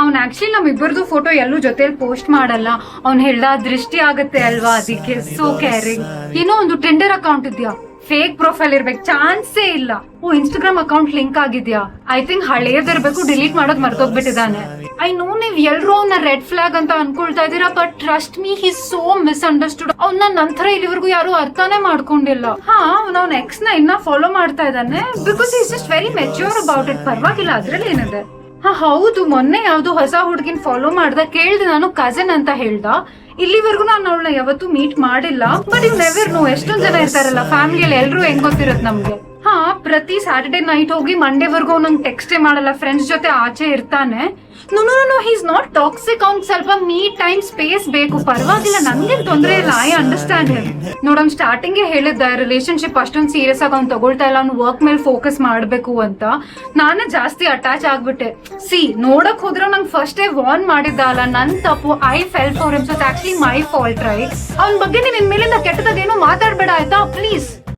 ಅವ್ನ್ actually ನಮ್ಮಿಬ್ಬರದು photo ಎಲ್ಲೂ ಜೊತೆಲಿ ಪೋಸ್ಟ್ ಮಾಡಲ್ಲ. ಅವ್ನ್ ಹೇಳ್ದ ದೃಷ್ಟಿ ಆಗತ್ತೆ ಅಲ್ವಾ, ಅದಕ್ಕೆ ಸೋ ಕೇರಿಂಗ್. ಏನೋ ಒಂದು ಟೆಂಡರ್ ಅಕೌಂಟ್ ಇದ್ಯಾ, ಫೇಕ್ ಪ್ರೊಫೈಲ್ ಇರ್ಬೇಕು, ಚಾನ್ಸೇ ಇಲ್ಲ. ಇನ್ಸ್ಟಾಗ್ರಾಮ್ ಅಕೌಂಟ್ ಲಿಂಕ್ ಆಗಿದ್ಯಾ, ಐ ಥಿಂಕ್ ಹಳೇದಿರ್ಬೇಕು, ಡಿಲೀಟ್ ಮಾಡೋದ್ ಮರ್ತೋಗ್ಬಿಟ್ಟಿದ್ದಾನೆ. ಐ ನೋ ನೀವ್ ಎಲ್ರೂ ಅವ್ನ ರೆಡ್ ಫ್ಲಾಗ್ ಅಂತ ಅನ್ಕೊಳ್ತಾ ಇದೀರಾ, but trust me he so misunderstood. ಅವ್ನ ನಂತರ ಇಲ್ಲಿವರೆಗೂ ಯಾರು ಅರ್ಥನೇ ಮಾಡ್ಕೊಂಡಿಲ್ಲ. ಅವ್ನ ಎಕ್ಸ್ ನ ಇನ್ನ ಫಾಲೋ ಮಾಡ್ತಾ ಇದ್ದಾನೆ because is just very mature about it. ಪರವಾಗಿಲ್ಲ, ಅದ್ರಲ್ಲಿ ಏನಿದೆ. ಹೌದು, ಮೊನ್ನೆ ಯಾವ್ದು ಹೊಸ ಹುಡ್ಗಿನ್ ಫಾಲೋ ಮಾಡ್ದ, ಕೇಳ್ದೆ ನಾನು ಕಸಿನ್ ಅಂತ ಹೇಳ್ದ. ಇಲ್ಲಿವರೆಗೂ ನಾನು ಅವಳನ್ನ ಯಾವತ್ತೂ ಮೀಟ್ ಮಾಡಿಲ್ಲ, ಬಟ್ ಇವ್ ನೆವರ್ ನೋ. ಎಷ್ಟೊಂದ್ ಜನ ಇರ್ತಾರಲ್ಲ ಫ್ಯಾಮಿಲಿಯಲ್ಲಿ, ಎಲ್ರು ಹೆಂಗ್ ಗೊತ್ತಿರತ್ ನಮ್ಗೆ. ಪ್ರತಿ ಸ್ಯಾಟರ್ಡೆ ನೈಟ್ ಹೋಗಿ ಮಂಡೇವರೆಗೂ ನಂಗೆ ಟೆಕ್ಸ್ಟೇ ಮಾಡಲ್ಲ, ಫ್ರೆಂಡ್ಸ್ ಜೊತೆ ಆಚೆ ಇರ್ತಾನೆ. No he is not toxic. ಅವ್ನ್ ಸ್ವಲ್ಪ ಮೀ ಟೈಮ್ ಸ್ಪೇಸ್ ಬೇಕು, ಪರವಾಗಿಲ್ಲ, ನನ್ಗೇನ್ ತೊಂದ್ರೆ ಇಲ್ಲ. I understand him. ನೋಡಮ್ ಸ್ಟಾರ್ಟಿಂಗ್ ಹೇಳಿದ್ದ ರಿಲೇಶನ್ಶಿಪ್ ಅಷ್ಟೊಂದು ಸೀರಿಯಸ್ ಆಗಿ ಅವ್ನು ತಗೊಳ್ತಾ ಇಲ್ಲ, ಅವ್ನು ವರ್ಕ್ ಮೇಲೆ ಫೋಕಸ್ ಮಾಡ್ಬೇಕು ಅಂತ. ನಾನೇ ಜಾಸ್ತಿ ಅಟ್ಯಾಚ್ ಆಗ್ಬಿಟ್ಟೆ. ನೋಡಕ್ ಹೋದ್ರೆ ನಂಗೆ ಫಸ್ಟ್ ವಾರ್ನ್ ಮಾಡಿದ್ದ ಅಲ್ಲ, ನನ್ ತಪ್ಪು. I fell for him, so actually my fault right. ಅವ್ನ ಬಗ್ಗೆ ನೀನ್ ಇನ್ಮೇಲಿಂದ